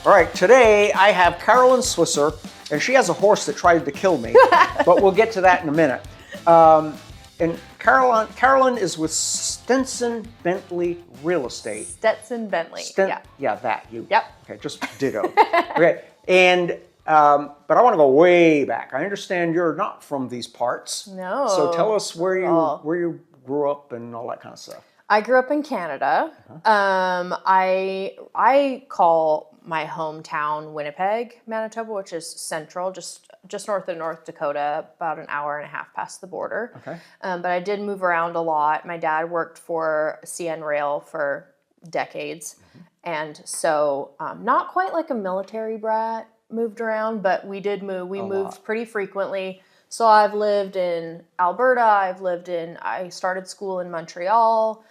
All right, today I have Carolyn Swisher, and she has a horse that tried to kill me, but we'll get to that in a minute. And Carolyn is with Stetson Bentley Real Estate. Stetson Bentley. Yeah, that you. Yep. Okay, just ditto. Okay, and but I want to go way back. I understand you're not from these parts. No. So tell us where you grew up and all that kind of stuff. I grew up in Canada. I call my hometown Winnipeg, Manitoba, which is central, just north of North Dakota, about an hour and a half past the border. Okay. But I did move around a lot. My dad worked for CN Rail for decades, and so not quite like a military brat, moved around, but we did move. We moved pretty frequently. So I've lived in Alberta. I started school in Montreal.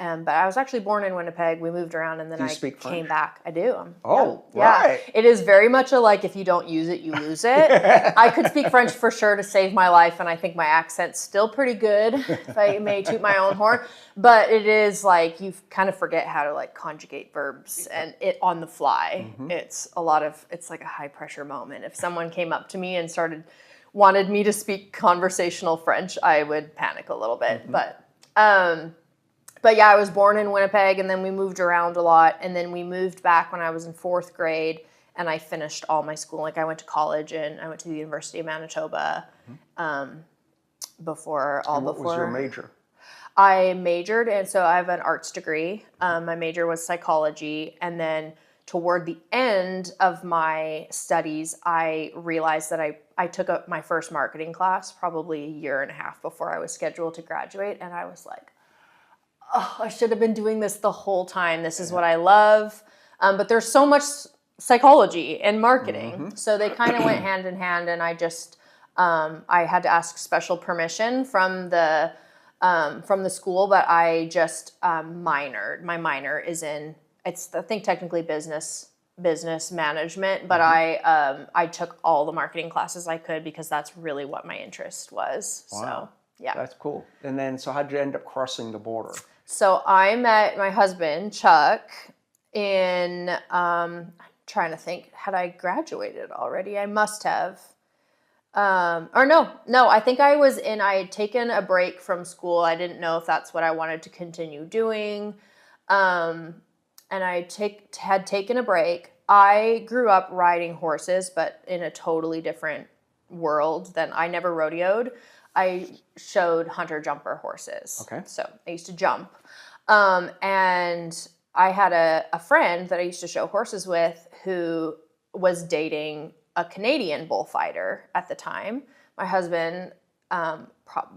But I was actually born in Winnipeg. We moved around and then I came back. I do. Right. Yeah. It is very much a like, if you don't use it, you lose it. I could speak French for sure to save my life. And I think my accent's still pretty good, if I may toot my own horn. But it is like, you kind of forget how to like conjugate verbs and it on the fly. It's like a high pressure moment. If someone came up to me and wanted me to speak conversational French, I would panic a little bit. But yeah, I was born in Winnipeg, and then we moved around a lot, and then we moved back when I was in 4th grade, and I finished all my school. Like I went to college, and I went to the University of Manitoba before. What was your major? I majored, and so I have an arts degree. My major was psychology, and then toward the end of my studies, I realized that I took my first marketing class probably a year and a half before I was scheduled to graduate, and I was like, oh, I should have been doing this the whole time. This is what I love. But there's so much psychology and marketing. So they kind of went hand in hand, and I just, I had to ask special permission from the school, but I just minored. My minor is in, I think technically business management, but I took all the marketing classes I could because that's really what my interest was. Wow. So yeah. That's cool. And then, so how'd you end up crossing the border? So I met my husband, Chuck, in, I'm trying to think, had I graduated already? I must have. Or no, I think I had taken a break from school. I didn't know if that's what I wanted to continue doing. And I had taken a break. I grew up riding horses, but in a totally different world than I never rodeoed. I showed hunter-jumper horses. Okay. So I used to jump. And I had a friend that I used to show horses with who was dating a Canadian bullfighter at the time. My husband,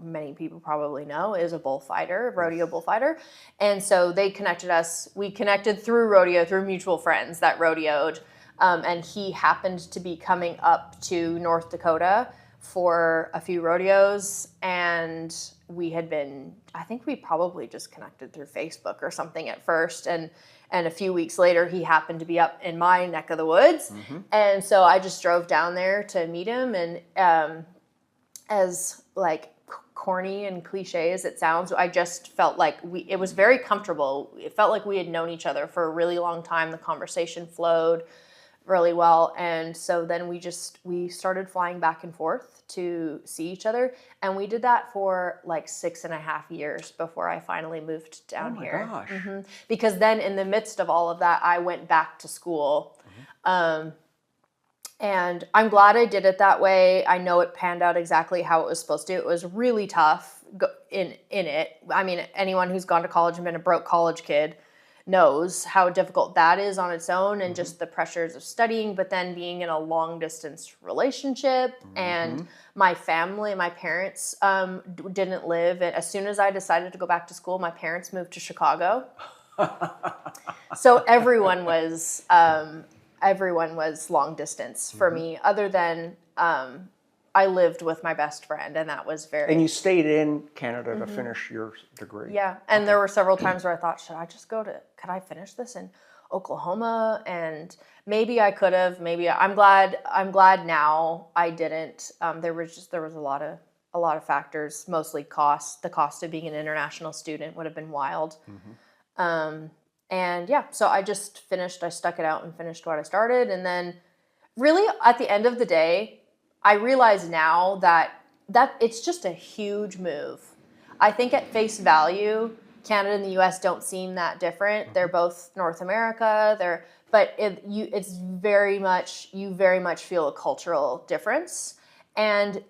many people probably know, is a bullfighter, a rodeo bullfighter. And so they connected us. We connected through rodeo, through mutual friends that rodeoed. And he happened to be coming up to North Dakota for a few rodeos, and I think we probably just connected through Facebook or something at first, and a few weeks later he happened to be up in my neck of the woods, and so I just drove down there to meet him, and as like corny and cliche as it sounds, I just felt like it was very comfortable. It felt like we had known each other for a really long time. The conversation flowed really well, and so then we started flying back and forth to see each other, and we did that for like 6.5 years before I finally moved down here. Oh my gosh. Because then in the midst of all of that, I went back to school, and I'm glad I did it that way. I know it panned out exactly how it was supposed to. It was really tough in it. I mean, anyone who's gone to college and been a broke college kid knows how difficult that is on its own, and just the pressures of studying, but then being in a long distance relationship, and my parents didn't live. And as soon as I decided to go back to school, my parents moved to Chicago. So everyone was long distance for me, other than I lived with my best friend, and that was very... And you stayed in Canada to finish your degree. Yeah, and there were several times where I thought, could I finish this in Oklahoma? And maybe I could have, I'm glad now I didn't. There was a lot of factors, mostly cost. The cost of being an international student would have been wild. And yeah, so I stuck it out and finished what I started. And then really at the end of the day, I realize now that it's just a huge move. I think at face value, Canada and the US don't seem that different. They're both North America. It's very much, you very much feel a cultural difference. And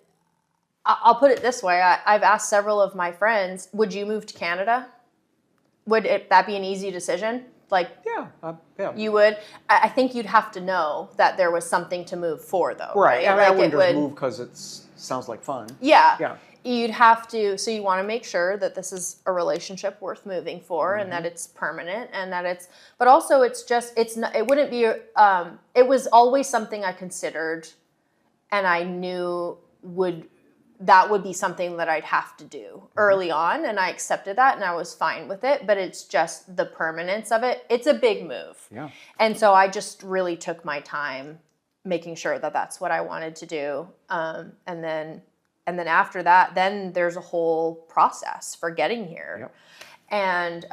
I'll put it this way. I've asked several of my friends, would you move to Canada? Would that be an easy decision? Like, yeah. You would? I think you'd have to know that there was something to move for, though. Right. I mean, like I wouldn't just move because it sounds like fun. Yeah. Yeah. You'd have to, so you want to make sure that this is a relationship worth moving for and that it's permanent and that but also it wouldn't be, it was always something I considered and I knew that would be something that I'd have to do early on, and I accepted that and I was fine with it, but it's just the permanence of it. It's a big move. Yeah. And so I just really took my time making sure that that's what I wanted to do. And then after that, then there's a whole process for getting here. Yep. And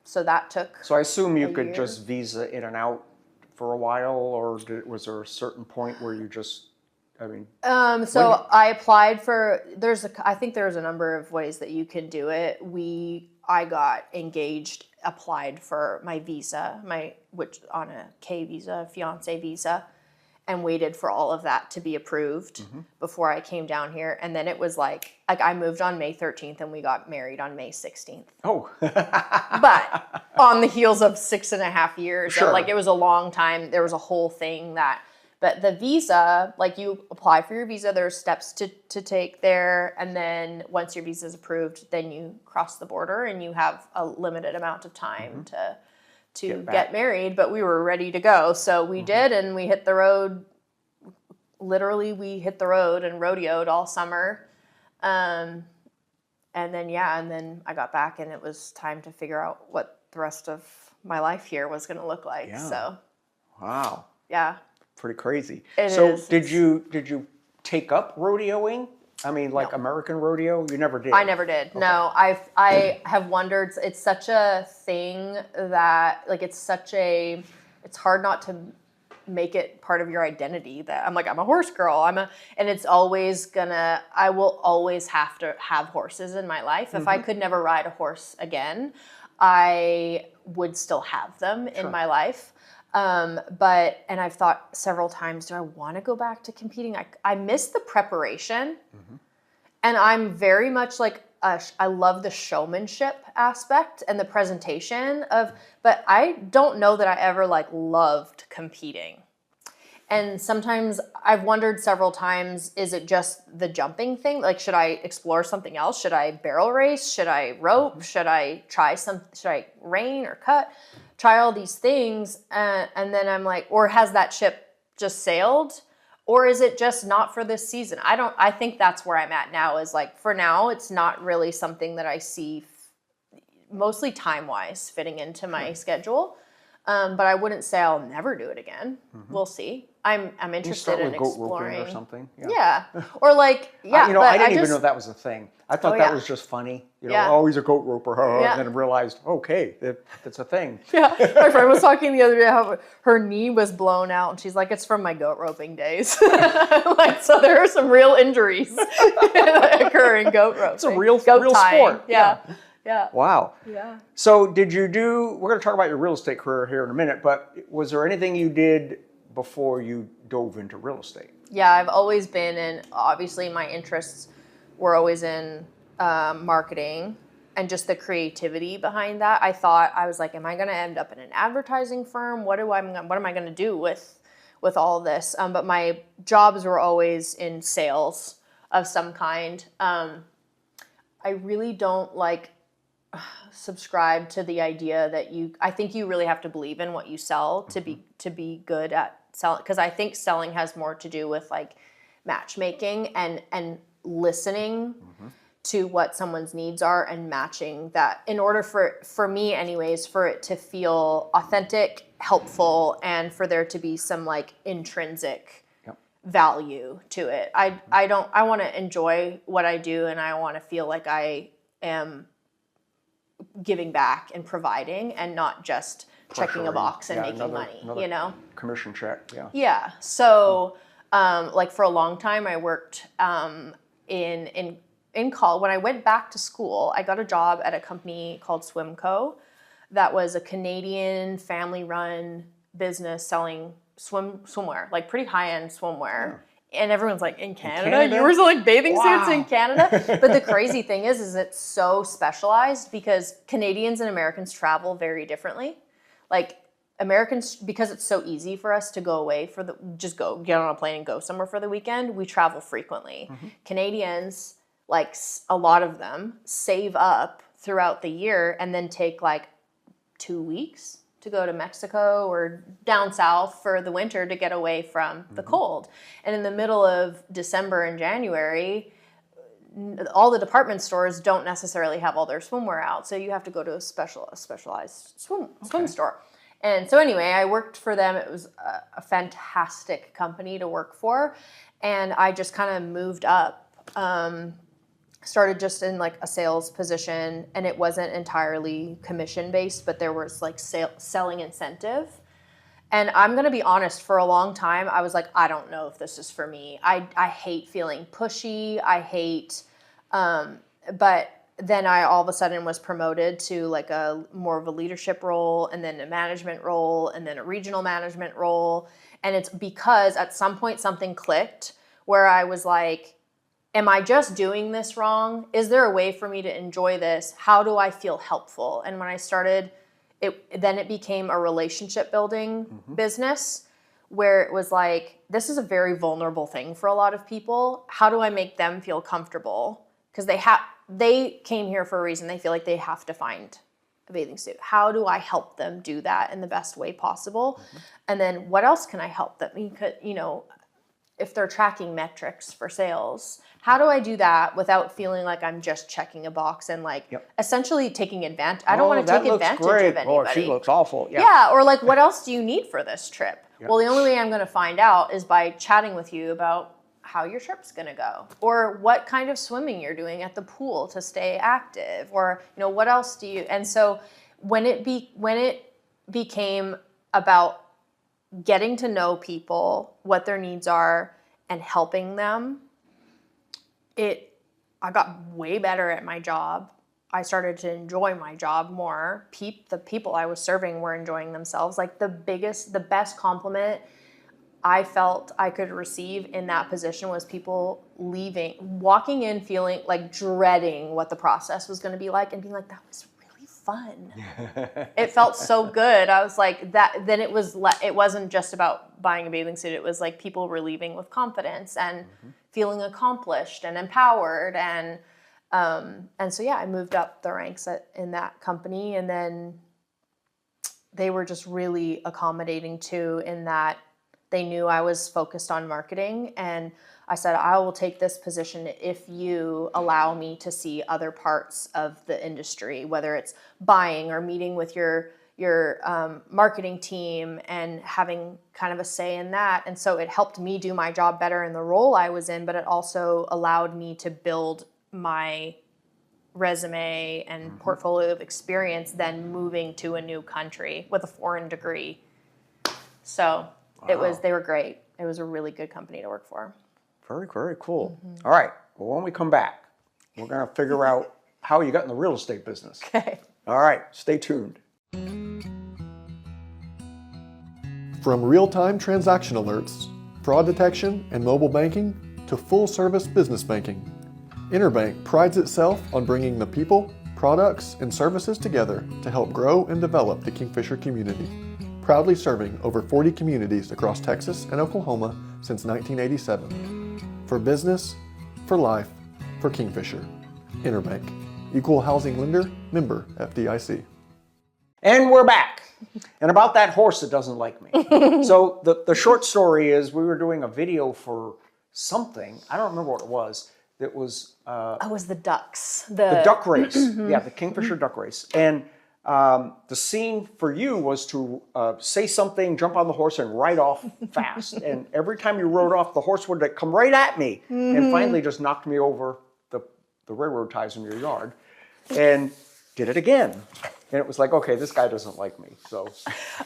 so that took So I assume you could year. just visa in and out for a while, or was there a certain point where you just, I mean... So I applied for, I think there's a number of ways that you can do it. I got engaged, applied for my visa, which on a K visa, fiance visa, and waited for all of that to be approved before I came down here. And then it was like I moved on May 13th and we got married on May 16th. Oh. But on the heels of 6.5 years, Sure. Like it was a long time. There was a whole thing but the visa, like you apply for your visa, there's steps to take there. And then once your visa is approved, then you cross the border and you have a limited amount of time to get married. But we were ready to go. So we did, and we hit the road. Literally, we hit the road and rodeoed all summer. And then I got back and it was time to figure out what the rest of my life here was going to look like. Yeah. So, Wow. yeah. Pretty crazy. It so is. did you take up rodeoing? I mean, like No. American rodeo? You never did? I never did. Okay. No, I have wondered. It's such a thing that like it's hard not to make it part of your identity that I'm a horse girl. And it's always I will always have to have horses in my life. If I could never ride a horse again, I would still have them in my life. And I've thought several times, do I want to go back to competing? I miss the preparation, and I'm very much I love the showmanship aspect and the presentation but I don't know that I ever loved competing. And sometimes I've wondered several times, is it just the jumping thing? Like, should I explore something else? Should I barrel race? Should I rope? Should I should I rein or cut? Try all these things. And then I'm like, or has that ship just sailed? Or is it just not for this season? I think that's where I'm at now is for now, it's not really something that I see mostly time-wise fitting into my schedule. But I wouldn't say I'll never do it again. We'll see. I'm interested in exploring. Goat roping or something. Yeah. Or I didn't even know that was a thing. I thought that was just funny. Oh, he's a goat roper. And then I realized, okay, that's a thing. Yeah. My friend was talking the other day how her knee was blown out, and she's like, it's from my goat roping days. So there are some real injuries that occur in goat roping. It's a real tying. sport. Yeah. Yeah. Wow. Yeah. So we're going to talk about your real estate career here in a minute, but was there anything you did before you dove into real estate? Yeah, I've always been in, obviously my interests were always in marketing and just the creativity behind that. I was like, am I going to end up in an advertising firm? What am I going to do with all of this? But my jobs were always in sales of some kind. I really don't subscribe to the idea that I think you really have to believe in what you sell to be good at selling, because I think selling has more to do with matchmaking and listening to what someone's needs are and matching that in order for me anyways, for it to feel authentic, helpful, and for there to be some intrinsic value to it. I want to enjoy what I do, and I want to feel like I am giving back and providing and not just checking a box and making money, you know? Commission check, yeah. Yeah. So, like for a long time, I worked in college. When I went back to school, I got a job at a company called Swimco that was a Canadian family-run business selling swimwear, like pretty high-end swimwear. Yeah. And everyone's like, in Canada? You were selling bathing suits in Canada? But the crazy thing is it's so specialized because Canadians and Americans travel very differently. Like Americans, because it's so easy for us to go away just get on a plane and go somewhere for the weekend, we travel frequently. Mm-hmm. Canadians, like a lot of them, save up throughout the year and then take like 2 weeks to go to Mexico or down south for the winter to get away from the cold. And in the middle of December and January, all the department stores don't necessarily have all their swimwear out. So you have to go to a specialized swim store. And so anyway, I worked for them. It was a fantastic company to work for. And I just kind of moved up. Started just in like a sales position, and it wasn't entirely commission based, but there was like selling incentive. And I'm going to be honest, for a long time, I was like, I don't know if this is for me. I hate feeling pushy. I hate, but then I all of a sudden was promoted to like a more of a leadership role, and then a management role, and then a regional management role. And it's because at some point something clicked where I was like, am I just doing this wrong? Is there a way for me to enjoy this? How do I feel helpful? And when I started, it became a relationship building business where it was like, this is a very vulnerable thing for a lot of people. How do I make them feel comfortable? Because they came here for a reason. They feel like they have to find a bathing suit. How do I help them do that in the best way possible? And then what else can I help them? You know, if they're tracking metrics for sales, how do I do that without feeling like I'm just checking a box and like essentially taking advantage? I don't want to take advantage of anybody. Oh, she looks awful. Yeah, or like, what else do you need for this trip? Well, the only way I'm going to find out is by chatting with you about how your trip's going to go, or what kind of swimming you're doing at the pool to stay active, or you know, what else do you? And so when it became about getting to know people, what their needs are, and helping them, I got way better at my job. I started to enjoy my job more. The people I was serving were enjoying themselves. Like the best compliment I felt I could receive in that position was people walking in feeling like dreading what the process was going to be like, and being like, that was really fun. It felt so good. I was like, that. Then it wasn't just about buying a bathing suit. It was like people were leaving with confidence and feeling accomplished and empowered. And so, yeah, I moved up the ranks in that company. And then they were just really accommodating too, in that they knew I was focused on marketing. And I said, I will take this position if you allow me to see other parts of the industry, whether it's buying or meeting with your marketing team and having kind of a say in that. And so it helped me do my job better in the role I was in, but it also allowed me to build my resume and portfolio of experience then moving to a new country with a foreign degree. So they were great. It was a really good company to work for. Very, very cool. All right. Well, when we come back, we're going to figure out how you got in the real estate business. Okay. All right. Stay tuned. From real-time transaction alerts, fraud detection, and mobile banking to full-service business banking, Interbank prides itself on bringing the people, products, and services together to help grow and develop the Kingfisher community, proudly serving over 40 communities across Texas and Oklahoma since 1987. For business, for life, for Kingfisher. Interbank, Equal Housing Lender, member FDIC. And we're back. And about that horse that doesn't like me. So the short story is we were doing a video for something. I don't remember what it was. It was... it was the ducks. The duck race. Yeah, the Kingfisher duck race. And the scene for you was to say something, jump on the horse, and ride off fast. And every time you rode off, the horse would come right at me. And finally just knocked me over the railroad ties in your yard. And did it again. And it was like, okay, this guy doesn't like me. So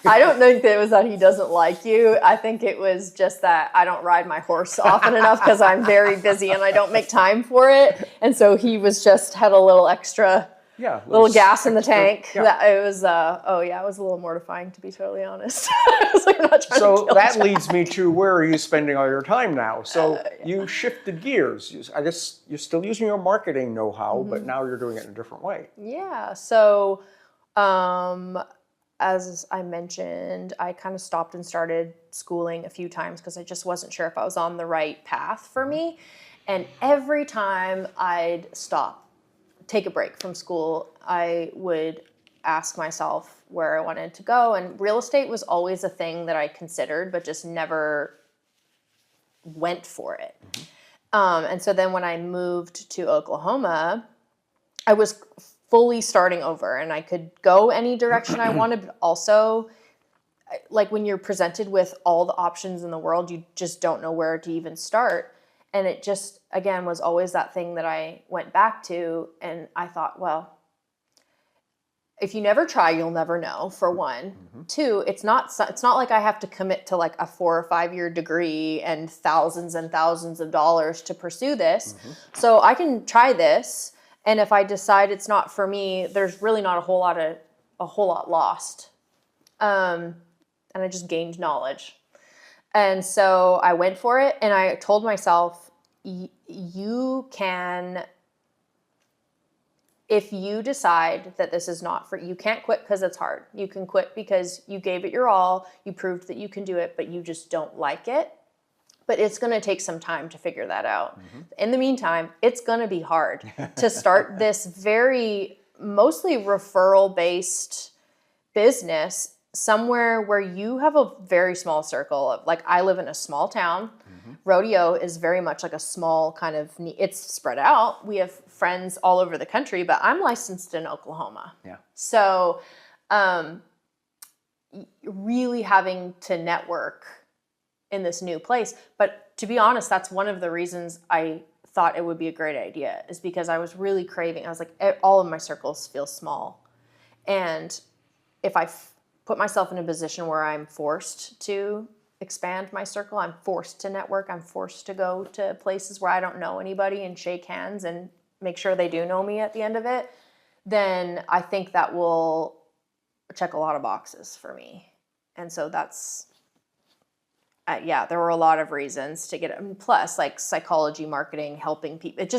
I don't think that it was that he doesn't like you. I think it was just that I don't ride my horse often enough because I'm very busy and I don't make time for it. And so he was just had a little extra, little gas in the tank. Yeah. That it was, it was a little mortifying, to be totally honest. I was like, I'm not trying to So kill that Jack. leads me to, where are you spending all your time now? So you shifted gears. I guess you're still using your marketing know-how, but now you're doing it in a different way. Yeah. So, as I mentioned, I kind of stopped and started schooling a few times because I just wasn't sure if I was on the right path for me. And every time I'd stop, take a break from school, I would ask myself where I wanted to go. And real estate was always a thing that I considered, but just never went for it. And so then when I moved to Oklahoma, I was fully starting over and I could go any direction I wanted, but also like when you're presented with all the options in the world, you just don't know where to even start. And it just, again, was always that thing that I went back to. And I thought, well, if you never try, you'll never know, for one. Two, it's not like I have to commit to like a 4 or 5 year degree and thousands of dollars to pursue this. So I can try this. And if I decide it's not for me, there's really not a whole lot lost. And I just gained knowledge. And so I went for it and I told myself, you can, if you decide that this is not for you, can't quit because it's hard. You can quit because you gave it your all, you proved that you can do it, but you just don't like it. But it's going to take some time to figure that out. In the meantime, it's going to be hard to start this very mostly referral-based business somewhere where you have a very small circle of, like, I live in a small town. Rodeo is very much like a small kind of, it's spread out. We have friends all over the country, but I'm licensed in Oklahoma. Yeah. So really having to network in this new place. But to be honest, that's one of the reasons I thought it would be a great idea, is because I was really craving. I was like, all of my circles feel small. And if I put myself in a position where I'm forced to expand my circle, I'm forced to network, I'm forced to go to places where I don't know anybody and shake hands and make sure they do know me at the end of it, then I think that will check a lot of boxes for me. And so that's, there were a lot of reasons to get it. And plus, like, psychology, marketing, helping people. It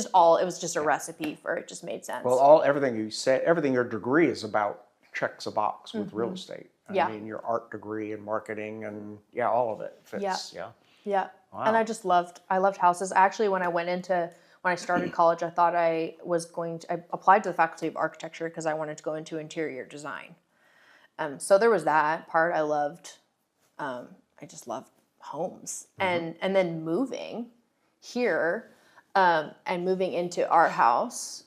was just a recipe for it. Just made sense. Well, everything you said, everything your degree is about checks a box with real estate. I mean, your art degree and marketing and all of it fits. Yeah. Wow. And I loved houses. Actually, when I started college, I thought I applied to the Faculty of Architecture because I wanted to go into interior design. So there was that part I loved. I just loved homes. And then moving here and moving into our house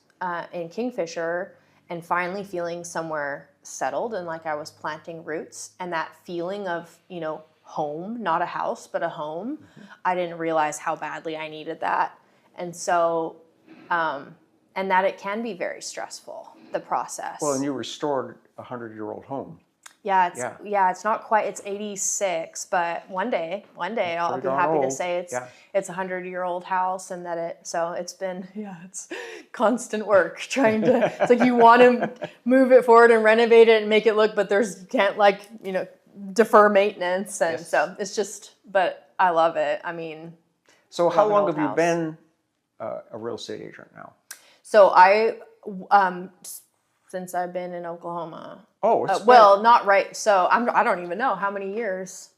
in Kingfisher and finally feeling somewhere settled and like I was planting roots, and that feeling of, home, not a house, but a home. I didn't realize how badly I needed that. And so, and that it can be very stressful, the process. Well, and you restored a 100-year-old home. It's not quite, it's 86, but one day I'll be happy to say it's a 100-year-old house, and that it's been, it's constant work trying to, it's like you want to move it forward and renovate it and make it look, but you can't defer maintenance. And so it's just, but I love it. I mean. So how long have you been a real estate agent now? So since I've been in Oklahoma. Oh, it's not right. So I don't even know how many years.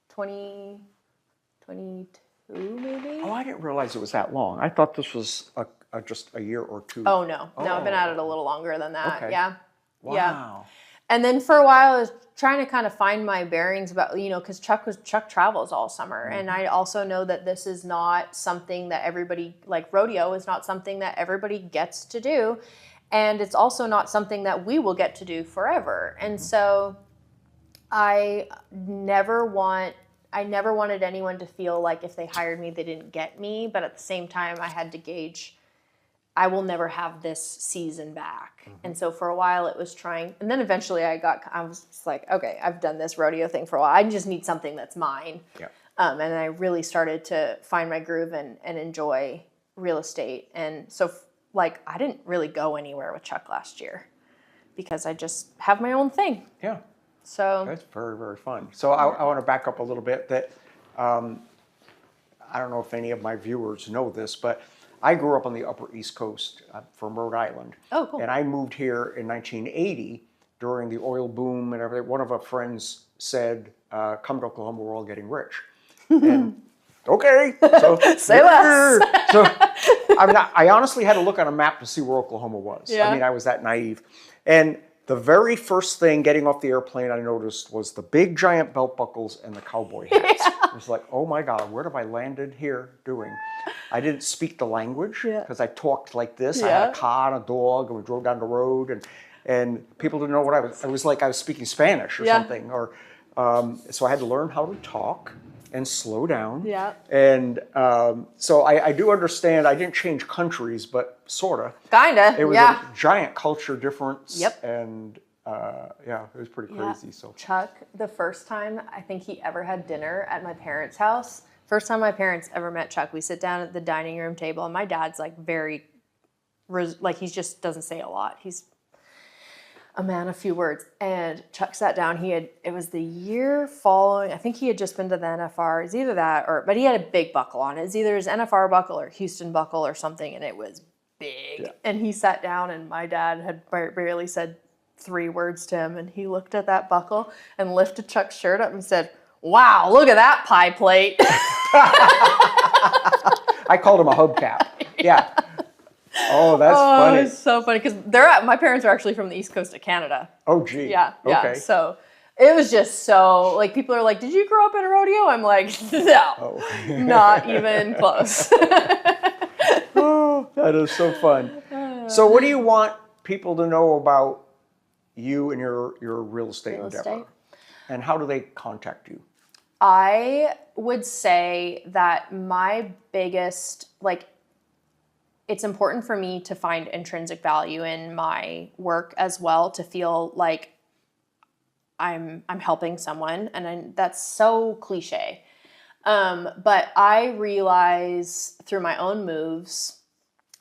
22 maybe. Oh, I didn't realize it was that long. I thought this was just a year or two. Oh no, I've been at it a little longer than that. Okay. Yeah. Wow. Yeah. And then for a while I was trying to kind of find my bearings about, because Chuck travels all summer. And I also know that this is not something that everybody, like rodeo is not something that everybody gets to do. And it's also not something that we will get to do forever. And so I never wanted anyone to feel like if they hired me, they didn't get me. But at the same time, I had to gauge I will never have this season back. And so for a while it was trying, and then eventually I was just like, okay, I've done this rodeo thing for a while. I just need something that's mine. Yeah. And I really started to find my groove and enjoy real estate. And so like, I didn't really go anywhere with Chuck last year because I just have my own thing. Yeah. So That's very, very fun. So I want to back up a little bit that I don't know if any of my viewers know this, but I grew up on the Upper East Coast from Rhode Island. Oh, cool. And I moved here in 1980 during the oil boom and everything. One of our friends said, come to Oklahoma, we're all getting rich. And okay, so Say less. So I honestly had to look on a map to see where Oklahoma was. Yeah. I mean, I was that naive. And the very first thing getting off the airplane I noticed was the big giant belt buckles and the cowboy hats. It was like, oh my God, what have I landed here doing? I didn't speak the language because I talked like this. I had a car and a dog, and we drove down the road, and people didn't know what I was. It was like I was speaking Spanish or something. Or so I had to learn how to talk and slow down. Yeah. And so I do understand. I didn't change countries, but sorta. Kinda. It was a giant culture difference. Yep. And it was pretty crazy. So Chuck, the first time I think he ever had dinner at my parents' house, first time my parents ever met Chuck, we sit down at the dining room table, and my dad's like he just doesn't say a lot. He's a man of few words. And Chuck sat down. It was the year following, I think he had just been to the NFR. It's either that but he had a big buckle on. It's either his NFR buckle or Houston buckle or something, and it was big. Yeah. And he sat down, and my dad had barely said 3 words to him, and he looked at that buckle and lifted Chuck's shirt up and said, wow, look at that pie plate. I called him a hubcap. Yeah. Oh, that's funny. It's so funny because my parents are actually from the East Coast of Canada. Oh, gee. Yeah. Okay. So it was just so, like, people are like, did you grow up in a rodeo? I'm like, no, not even close. Oh, that is so fun. So what do you want people to know about you and your real estate endeavor? And how do they contact you? I would say that my biggest, it's important for me to find intrinsic value in my work as well, to feel like I'm helping someone. And that's so cliche. But I realize through my own moves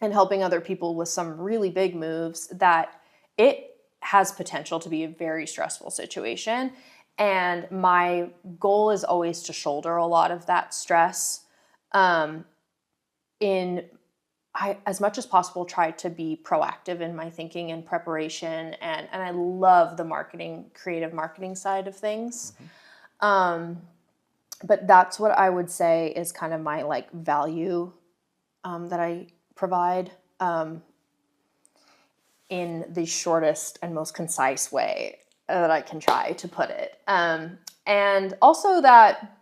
and helping other people with some really big moves that it has potential to be a very stressful situation. And my goal is always to shoulder a lot of that stress. I, as much as possible, try to be proactive in my thinking and preparation. And I love the creative marketing side of things. Mm-hmm. But that's what I would say is kind of my value that I provide in the shortest and most concise way that I can try to put it. And also that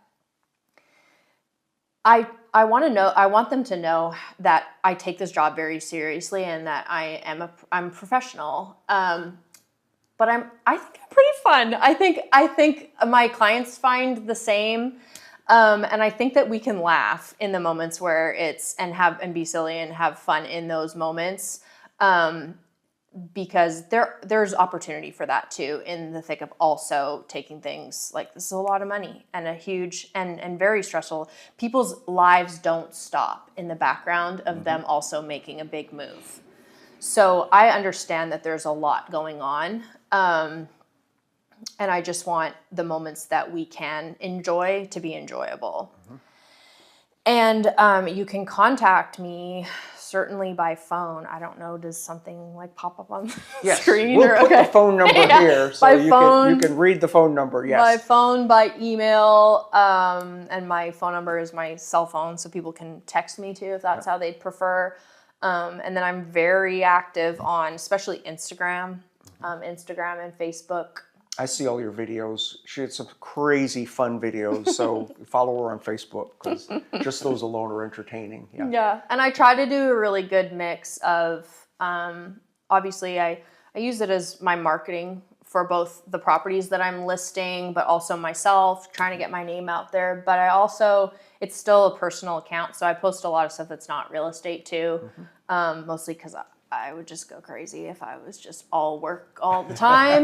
I want them to know that I take this job very seriously and that I'm a professional. But I think I'm pretty fun. I think my clients find the same. And I think that we can laugh in the moments where and be silly and have fun in those moments. Because there's opportunity for that too, in the thick of also taking things like, this is a lot of money and a huge and very stressful. People's lives don't stop in the background of them also making a big move. So I understand that there's a lot going on. And I just want the moments that we can enjoy to be enjoyable. And you can contact me certainly by phone. I don't know, does something pop up on the screen? We'll put the phone number here so you can read the phone number. Yes. By phone, by email, and my phone number is my cell phone, so people can text me too if that's how they'd prefer. And then I'm very active on especially Instagram and Facebook. I see all your videos. She had some crazy fun videos, so follow her on Facebook because just those alone are entertaining. Yeah, and I try to do a really good mix of, obviously I use it as my marketing for both the properties that I'm listing, but also myself, trying to get my name out there. But I also, it's still a personal account, so I post a lot of stuff that's not real estate too, mostly because I would just go crazy if I was just all work all the time.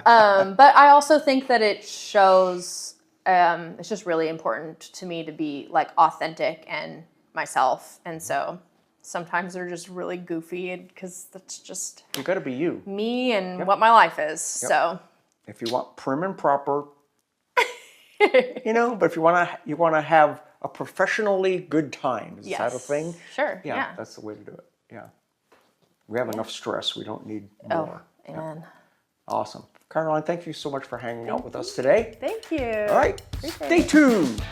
But I also think that it shows, it's just really important to me to be like authentic and myself. And so sometimes they're just really goofy because that's just You got to be you. me and what my life is. So If you want prim and proper, you know, but if you want to have a professionally good time, is that a thing? Sure. Yeah, Yeah. that's the way to do it. Yeah. We have enough stress. We don't need more. Oh, amen. Awesome. Caroline, thank you so much for hanging out with us today. Thank you. All right. Stay tuned.